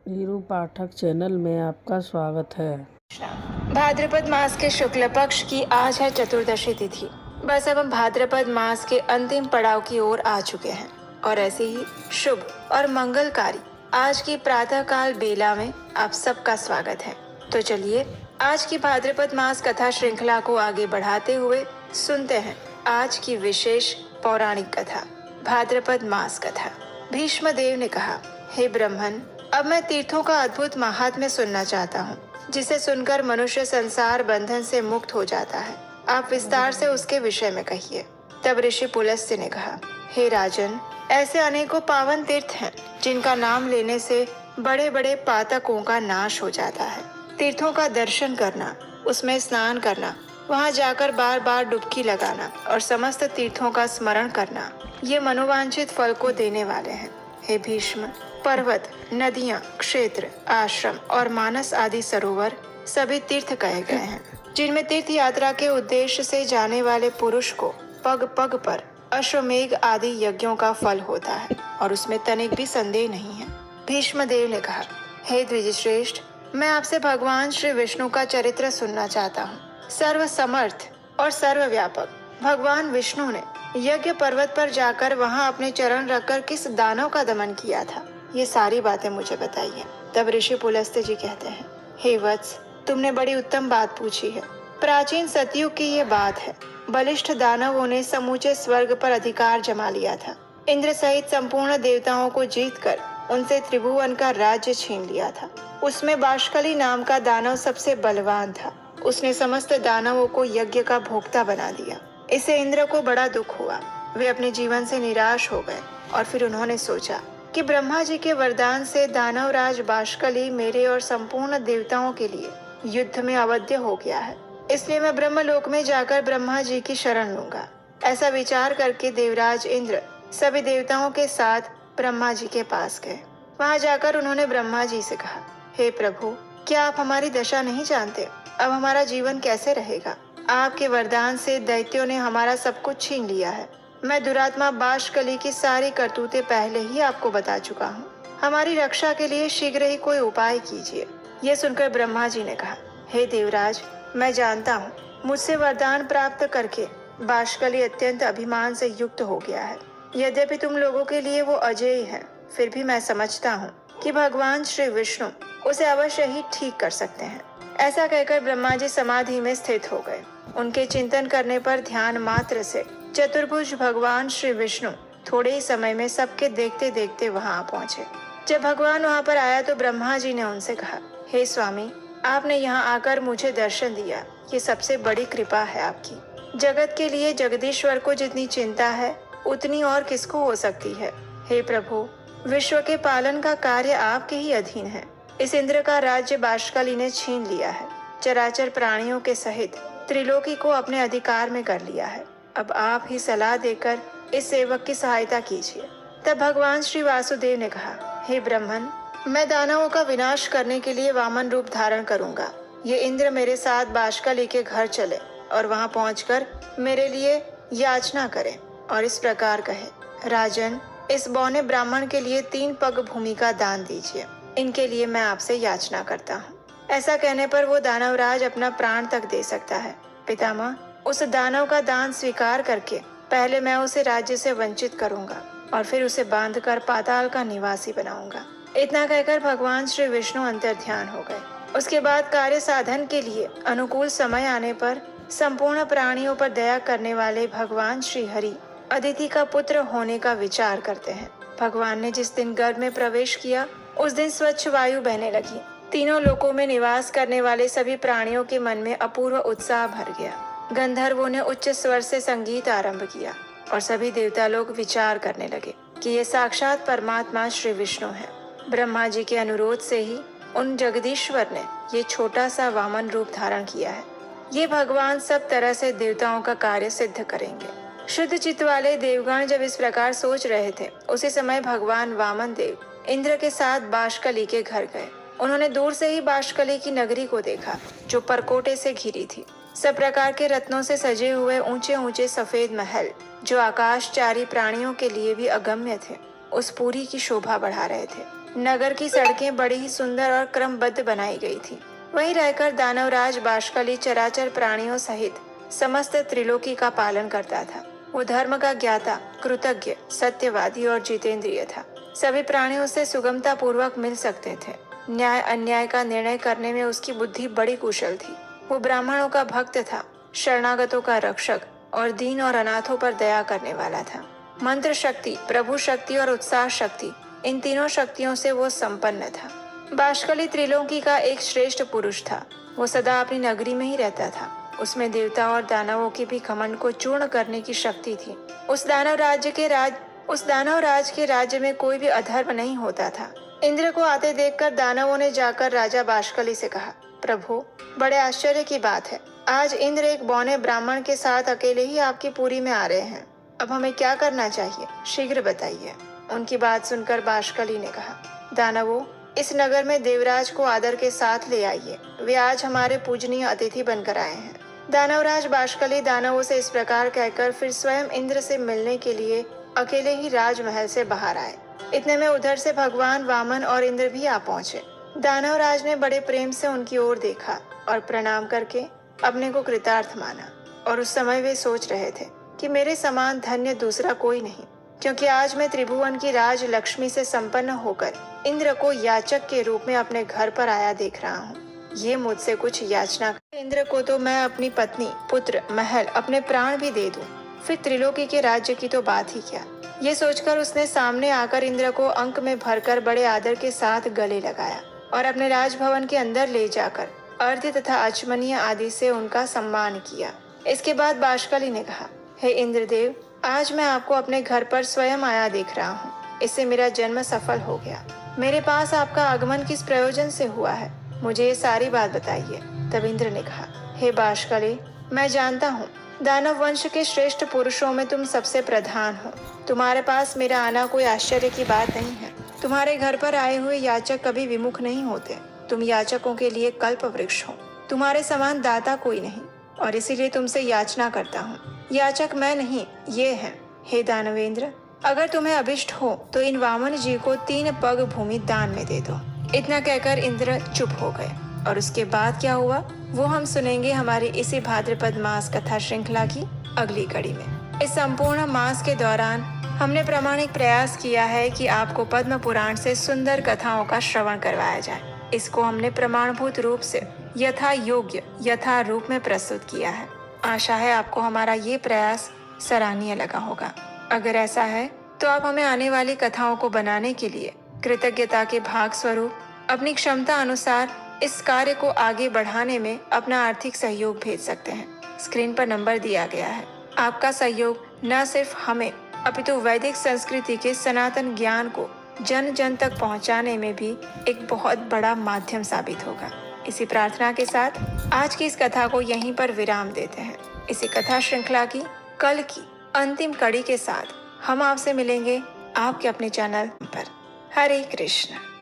वीरू पाठक channel में आपका स्वागत है। भाद्रपद मास के शुक्ल पक्ष की आज है चतुर्दशी तिथि। बस अब हम भाद्रपद मास के अंतिम पड़ाव की ओर आ चुके हैं और ऐसे ही शुभ और मंगलकारी आज की प्रातःकाल बेला में आप सबका स्वागत है। तो चलिए आज की भाद्रपद मास कथा श्रृंखला को आगे बढ़ाते हुए सुनते हैं आज की विशेष पौराणिक कथा, भाद्रपद मास कथा। भीष्म देव ने कहा, हे ब्रह्मन, अब मैं तीर्थों का अद्भुत महात्म्य सुनना चाहता हूँ, जिसे सुनकर मनुष्य संसार बंधन से मुक्त हो जाता है। आप विस्तार से उसके विषय में कहिए। तब ऋषि पुलस्त्य ने कहा, हे राजन, ऐसे अनेकों पावन तीर्थ हैं जिनका नाम लेने से बड़े बड़े पातकों का नाश हो जाता है। तीर्थों का दर्शन करना, उसमें स्नान करना, वहाँ जाकर बार बार डुबकी लगाना और समस्त तीर्थों का स्मरण करना, ये मनोवांछित फल को देने वाले हैं। हे भीष्म, पर्वत, नदियाँ, क्षेत्र, आश्रम और मानस आदि सरोवर सभी तीर्थ कहे गए हैं, जिनमें तीर्थ यात्रा के उद्देश्य से जाने वाले पुरुष को पग पग पर अश्वमेघ आदि यज्ञों का फल होता है और उसमें तनिक भी संदेह नहीं है। भीष्म देव ने कहा, हे द्विजश्रेष्ठ, मैं आपसे भगवान श्री विष्णु का चरित्र सुनना चाहता हूँ। सर्व समर्थ और सर्वव्यापक भगवान विष्णु ने यज्ञ पर्वत पर जाकर वहां अपने चरण रखकर किस दानव का दमन किया था, ये सारी बातें मुझे बताइए। तब ऋषि पुलस्त्य जी कहते हैं, हे वत्स, तुमने बड़ी उत्तम बात पूछी है। प्राचीन सतयुग की ये बात है। बलिष्ठ दानवों ने समूचे स्वर्ग पर अधिकार जमा लिया था। इंद्र सहित संपूर्ण देवताओं को जीतकर उनसे त्रिभुवन का राज्य छीन लिया था। उसमें बाष्कली नाम का दानव सबसे बलवान था। उसने समस्त दानवों को यज्ञ का भोक्ता बना दिया। इससे इंद्र को बड़ा दुख हुआ। वे अपने जीवन से निराश हो गए और फिर उन्होंने सोचा कि ब्रह्मा जी के वरदान से दानवराज बाष्कली मेरे और संपूर्ण देवताओं के लिए युद्ध में अवध्य हो गया है, इसलिए मैं ब्रह्मलोक में जाकर ब्रह्मा जी की शरण लूंगा। ऐसा विचार करके देवराज इंद्र सभी देवताओं के साथ ब्रह्मा जी के पास गए। वहां जाकर उन्होंने ब्रह्मा जी से कहा, हे प्रभु, क्या आप हमारी दशा नहीं जानते? अब हमारा जीवन कैसे रहेगा? आपके वरदान से दैत्यों ने हमारा सब कुछ छीन लिया है। मैं दुरात्मा बाष्कली की सारी करतूतें पहले ही आपको बता चुका हूँ। हमारी रक्षा के लिए शीघ्र ही कोई उपाय कीजिए। ये सुनकर ब्रह्मा जी ने कहा, हे देवराज, मैं जानता हूँ मुझसे वरदान प्राप्त करके बाष्कली अत्यंत अभिमान से युक्त हो गया है। यद्यपि तुम लोगों के लिए वो अजेय है, फिर भी मैं समझता हूँ कि भगवान श्री विष्णु उसे अवश्य ही ठीक कर सकते हैं। ऐसा कहकर ब्रह्मा जी समाधि में स्थित हो गए। उनके चिंतन करने पर ध्यान मात्र से चतुर्भुज भगवान श्री विष्णु थोड़े ही समय में सबके देखते देखते वहां पहुंचे। जब भगवान वहां पर आया तो ब्रह्मा जी ने उनसे कहा, हे स्वामी, आपने यहाँ आकर मुझे दर्शन दिया, ये सबसे बड़ी कृपा है आपकी। जगत के लिए जगदीश्वर को जितनी चिंता है उतनी और किसको हो सकती है। हे प्रभु, विश्व के पालन का कार्य आपके ही अधीन है। इस इंद्र का राज्य बाष्कली ने छीन लिया है। चराचर प्राणियों के सहित त्रिलोकी को अपने अधिकार में कर लिया है। अब आप ही सलाह देकर इस सेवक की सहायता कीजिए। तब भगवान श्री वासुदेव ने कहा, हे ब्रह्मन, मैं दानवों का विनाश करने के लिए वामन रूप धारण करूंगा। ये इंद्र मेरे साथ बाष्कली के घर चले और वहां पहुंचकर मेरे लिए याचना करें और इस प्रकार कहे, राजन, इस बौने ब्राह्मण के लिए 3 पग भूमि का दान दीजिए। इनके लिए मैं आपसे याचना करता हूँ। ऐसा कहने पर वो दानवराज अपना प्राण तक दे सकता है। पितामह, उस दानव का दान स्वीकार करके पहले मैं उसे राज्य से वंचित करूंगा और फिर उसे बांधकर पाताल का निवासी बनाऊंगा। इतना कहकर भगवान श्री विष्णु अंतर्ध्यान हो गए। उसके बाद कार्य साधन के लिए अनुकूल समय आने पर संपूर्ण प्राणियों पर दया करने वाले भगवान श्री हरि अदिति का पुत्र होने का विचार करते हैं। भगवान ने जिस दिन गर्भ में प्रवेश किया उस दिन स्वच्छ वायु बहने लगी। तीनों लोकों में निवास करने वाले सभी प्राणियों के मन में अपूर्व उत्साह भर गया। गंधर्वों ने उच्च स्वर से संगीत आरंभ किया और सभी देवता लोग विचार करने लगे कि ये साक्षात परमात्मा श्री विष्णु है। ब्रह्मा जी के अनुरोध से ही उन जगदीश्वर ने ये छोटा सा वामन रूप धारण किया है। ये भगवान सब तरह से देवताओं का कार्य सिद्ध करेंगे। शुद्ध चित्त वाले देवगण जब इस प्रकार सोच रहे थे, उसी समय भगवान वामन देव इंद्र के साथ बाष्कली के घर गए। उन्होंने दूर से ही बाष्कली की नगरी को देखा, जो परकोटे से घिरी थी। सब प्रकार के रत्नों से सजे हुए ऊंचे ऊंचे सफेद महल, जो आकाशचारी प्राणियों के लिए भी अगम्य थे, उस पुरी की शोभा बढ़ा रहे थे। नगर की सड़कें बड़ी ही सुंदर और क्रमबद्ध बनाई गई थी। वहीं रहकर दानवराज बाष्कली चराचर प्राणियों सहित समस्त त्रिलोकी का पालन करता था। वो धर्म का ज्ञाता, कृतज्ञ, सत्यवादी और जितेंद्रिय था। सभी प्राणियों से सुगमता पूर्वक मिल सकते थे। न्याय अन्याय का निर्णय करने में उसकी बुद्धि बड़ी कुशल थी। वो ब्राह्मणों का भक्त था, शरणागतों का रक्षक और दीन और अनाथों पर दया करने वाला था। मंत्र शक्ति, प्रभु शक्ति और उत्साह शक्ति, इन तीनों शक्तियों से वो संपन्न था। बाष्कली त्रिलोकी का एक श्रेष्ठ पुरुष था। वो सदा अपनी नगरी में ही रहता था। उसमें देवता और दानवों के भी घमंड को चूर्ण करने की शक्ति थी। उस दानव राज के राज्य में कोई भी अधर्म नहीं होता था। इंद्र को आते देखकर दानवों ने जाकर राजा बाष्कली से कहा, प्रभु, बड़े आश्चर्य की बात है। आज इंद्र एक बौने ब्राह्मण के साथ अकेले ही आपकी पुरी में आ रहे हैं। अब हमें क्या करना चाहिए, शीघ्र बताइए। उनकी बात सुनकर बाष्कली ने कहा, दानवों, इस नगर में देवराज को आदर के साथ ले आइए। वे आज हमारे पूजनीय अतिथि बनकर आए हैं। दानवराज बाष्कली दानवों से इस प्रकार कहकर फिर स्वयं इंद्र से मिलने के लिए अकेले ही राजमहल से बाहर आए। इतने में उधर से भगवान वामन और इंद्र भी आ पहुंचे। दानवराज ने बड़े प्रेम से उनकी ओर देखा और प्रणाम करके अपने को कृतार्थ माना। और उस समय वे सोच रहे थे कि मेरे समान धन्य दूसरा कोई नहीं, क्योंकि आज मैं त्रिभुवन की राज लक्ष्मी से संपन्न होकर इंद्र को याचक के रूप में अपने घर पर आया देख रहा हूँ। ये मुझसे कुछ याचना कर। इंद्र को तो मैं अपनी पत्नी, पुत्र, महल, अपने प्राण भी दे दूं, फिर त्रिलोकी के राज्य की तो बात ही क्या। ये सोचकर उसने सामने आकर इंद्र को अंक में भरकर बड़े आदर के साथ गले लगाया और अपने राजभवन के अंदर ले जाकर अर्घ्य तथा आचमनीय आदि से उनका सम्मान किया। इसके बाद बाष्कली ने कहा, हे इंद्रदेव, आज मैं आपको अपने घर पर स्वयं आया देख रहा हूँ। इससे मेरा जन्म सफल हो गया। मेरे पास आपका आगमन किस प्रयोजन से हुआ है, मुझे ये सारी बात बताइए। तब इंद्र ने कहा, हे बाष्कली, मैं जानता हूँ दानव वंश के श्रेष्ठ पुरुषों में तुम सबसे प्रधान हो। तुम्हारे पास मेरा आना कोई आश्चर्य की बात नहीं है। तुम्हारे घर पर आए हुए याचक कभी विमुख नहीं होते। तुम याचकों के लिए कल्प वृक्ष हो। तुम्हारे समान दाता कोई नहीं और इसीलिए तुमसे याचना करता हूँ। याचक मैं नहीं, ये है। हे दानवेंद्र, अगर तुम्हें अभिष्ट हो तो इन वामन जी को 3 पग भूमि दान में दे दो। इतना कहकर इंद्र चुप हो गए और उसके बाद क्या हुआ वो हम सुनेंगे हमारी इसी भाद्रपद मास कथा श्रृंखला की अगली कड़ी में। इस संपूर्ण मास के दौरान हमने प्रामाणिक प्रयास किया है कि आपको पद्म पुराण से सुंदर कथाओं का श्रवण करवाया जाए। इसको हमने प्रमाणभूत रूप से यथा योग्य यथा रूप में प्रस्तुत किया है। आशा है आपको हमारा ये प्रयास सराहनीय लगा होगा। अगर ऐसा है तो आप हमें आने वाली कथाओं को बनाने के लिए कृतज्ञता के भाग स्वरूप अपनी क्षमता अनुसार इस कार्य को आगे बढ़ाने में अपना आर्थिक सहयोग भेज सकते हैं। स्क्रीन पर नंबर दिया गया है। आपका सहयोग न सिर्फ हमें अपितु वैदिक संस्कृति के सनातन ज्ञान को जन जन तक पहुंचाने में भी एक बहुत बड़ा माध्यम साबित होगा। इसी प्रार्थना के साथ आज की इस कथा को यहीं पर विराम देते हैं। इसी कथा श्रृंखला की कल की अंतिम कड़ी के साथ हम आपसे मिलेंगे आपके अपने चैनल पर। हरे कृष्ण।